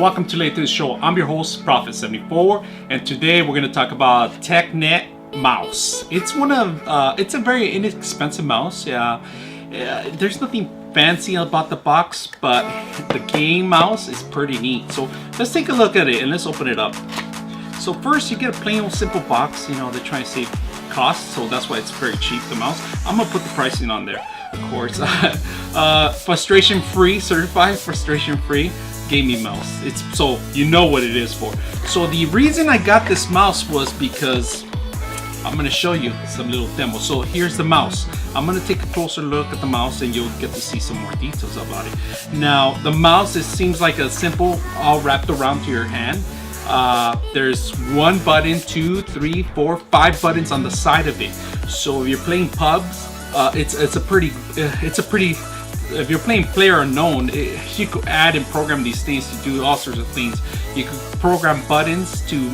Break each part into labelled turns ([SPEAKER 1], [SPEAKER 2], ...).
[SPEAKER 1] welcome to Late to the Show. I'm your host, Prophet74, and today we're going to talk about TeckNet Mouse. It's a very inexpensive mouse. There's nothing fancy about the box, but the game mouse is pretty neat. So let's take a look at it and let's open it up. So first, you get a plain old simple box. You know, they're trying to save costs, so that's why it's very cheap, the mouse. I'm gonna put the pricing on there, of course. Frustration-free, certified frustration-free gaming mouse. It's so you know what it is for. So the reason I got this mouse was because I'm gonna show you some little demo. So here's the mouse. I'm gonna take a closer look at the mouse and you'll get to see some more details about it. Now the mouse, it seems like a simple, all wrapped around to your hand. There's one button, 2, 3, 4, 5 buttons on the side of it. So if you're playing pubs, it's a pretty if you're playing player unknown, you could add and program these things to do all sorts of things. You could program buttons to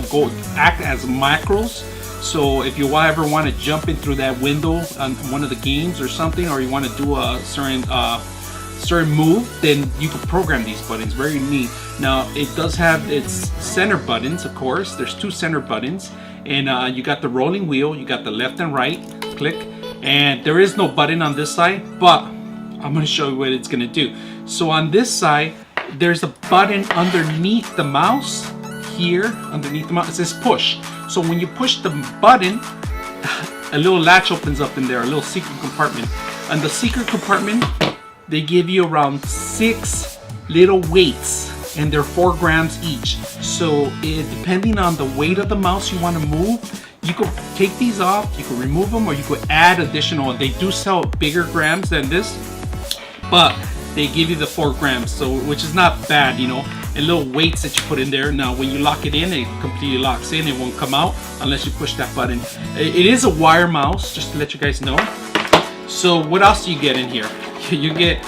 [SPEAKER 1] go act as macros. So if you ever want to jump in through that window on one of the games or something, or you want to do a certain move, then you can program these buttons. Very neat. Now it does have its center buttons, of course. There's 2 center buttons, and you got the rolling wheel, you got the left and right click, and there is no button on this side, but I'm going to show you what it's going to do. So on this side, there's a button underneath the mouse. Here underneath the mouse, it says push. So when you push the button, a little latch opens up in there, a little secret compartment. And the secret compartment, they give you around 6 little weights, and they're 4 grams each. So depending on the weight of the mouse you want to move, you could take these off, you could remove them, or you could add additional. They do sell bigger grams than this, but they give you the 4 grams, so which is not bad, you know. And little weights that you put in there. Now when you lock it in, it completely locks in. It won't come out unless you push that button. It is a wire mouse, just to let you guys know. So what else do you get in here? You get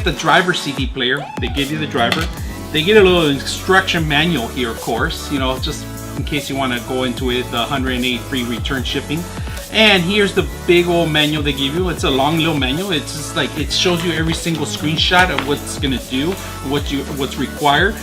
[SPEAKER 1] the driver CD player. They give you the driver. They get a little instruction manual here, of course, you know, just in case you want to go into it, the 180 free return shipping. And here's the big old manual they give you. It's a long little manual. It's just like, it shows you every single screenshot of what it's gonna do, what's required.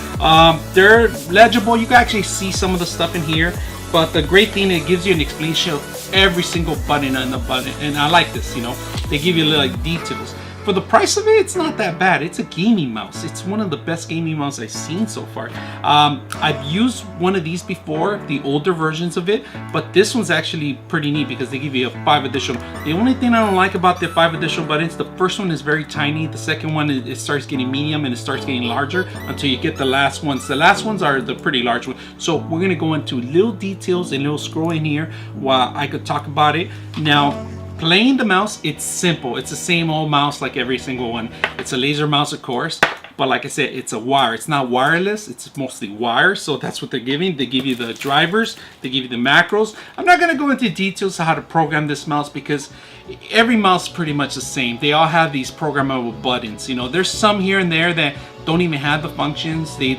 [SPEAKER 1] They're legible. You can actually see some of the stuff in here. But the great thing, it gives you an explanation of every single button on the button. And I like this, you know. They give you little like details. For the price of it, it's not that bad. It's a gaming mouse. It's one of the best gaming mouses I've seen so far. I've used one of these before, the older versions of it, but this one's actually pretty neat because they give you 5 additional. The only thing I don't like about the 5 additional buttons, the first one is very tiny. The second one, it starts getting medium and it starts getting larger until you get the last ones. The last ones are the pretty large ones. So we're gonna go into little details and little scrolling here while I could talk about it. Now, playing the mouse, it's simple. It's the same old mouse like every single one. It's a laser mouse, of course, but like I said, it's a wire. It's not wireless, it's mostly wire, so that's what they're giving. They give you the drivers, they give you the macros. I'm not gonna go into details of how to program this mouse because every mouse is pretty much the same. They all have these programmable buttons. You know, there's some here and there that don't even have the functions. They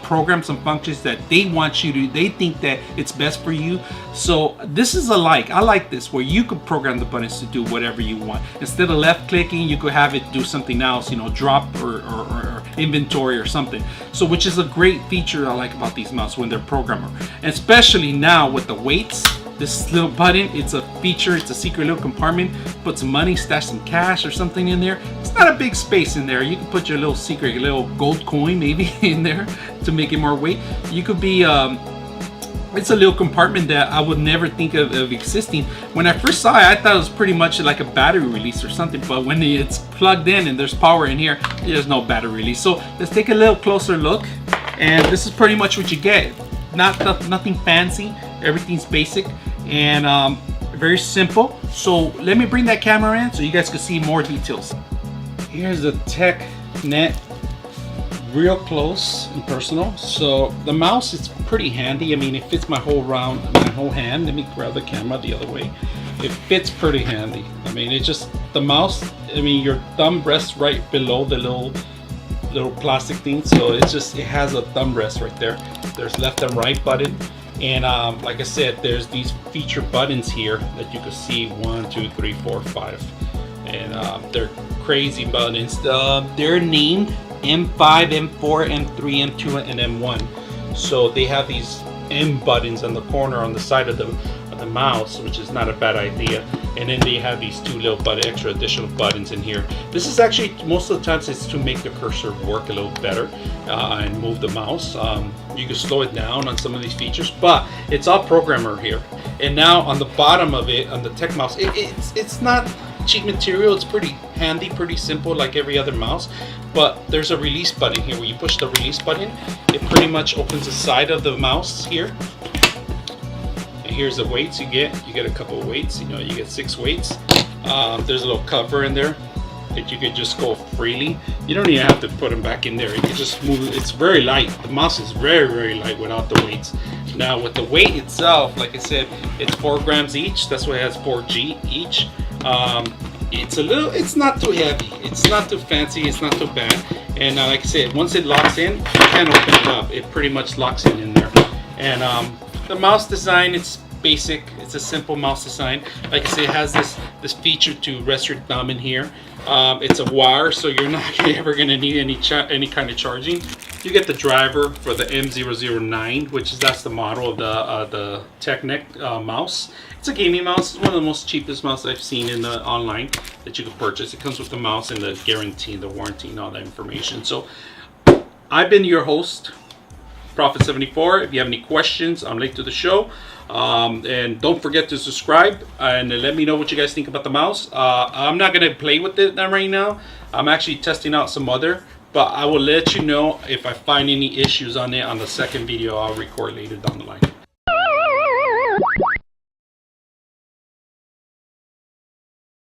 [SPEAKER 1] program some functions that they want you to, they think that it's best for you. So this is I like this, where you could program the buttons to do whatever you want. Instead of left clicking, you could have it do something else, you know, drop or inventory or something. So which is a great feature I like about these mouse when they're programmer. And especially now with the weights, this little button, it's a feature, it's a secret little compartment. Put some money, stash some cash or something in there. It's not a big space in there. You can put your little secret, your little gold coin maybe in there to make it more weight. You could be, it's a little compartment that I would never think of existing. When I first saw it, I thought it was pretty much like a battery release or something, but when it's plugged in and there's power in here, there's no battery release. So let's take a little closer look, and this is pretty much what you get. Nothing fancy, everything's basic and very simple. So let me bring that camera in so you guys can see more details. Here's the TeckNet real close and personal. So the mouse is pretty handy. I mean, it fits my whole hand. Let me grab the camera the other way. It fits pretty handy. I mean, it just, the mouse, I mean, your thumb rests right below the little plastic thing, so it has a thumb rest right there. There's left and right button, and like I said, there's these feature buttons here that you can see 1, 2, 3, 4, 5, and they're crazy buttons. They're named M5, M4, M3, M2, and M1. So they have these M buttons on the corner on the side of the mouse, which is not a bad idea. And then they have these two little extra additional buttons in here. This is actually, most of the times, it's to make the cursor work a little better and move the mouse. You can slow it down on some of these features, but it's all programmer here. And now on the bottom of it, on the Tech mouse, it's not cheap material. It's pretty handy, pretty simple, like every other mouse. But there's a release button here. Where you push the release button, it pretty much opens the side of the mouse here. Here's the weights you get. You get a couple of weights. You get 6 weights. There's a little cover in there that you could just go freely. You don't even have to put them back in there. You can just move. It's very light. The mouse is very, very light without the weights. Now with the weight itself, like I said, it's 4 grams each. That's why it has 4G each. It's not too heavy. It's not too fancy. It's not too bad. And like I said, once it locks in, you can't open it up. It pretty much locks in there. And the mouse design, it's basic. It's a simple mouse design. Like I say, it has this feature to rest your thumb in here. It's a wire, so you're not ever going to need any kind of charging. You get the driver for the M009, that's the model of the TeckNet mouse. It's a gaming mouse. It's one of the most cheapest mouse I've seen in the online that you can purchase. It comes with the mouse and the guarantee, the warranty, and all that information. So I've been your host, Prophet74. If you have any questions, I'm late to the show. And don't forget to subscribe and let me know what you guys think about the mouse. I'm not going to play with it right now. I'm actually testing out some other, but I will let you know if I find any issues on it on the second video I'll record later down the line.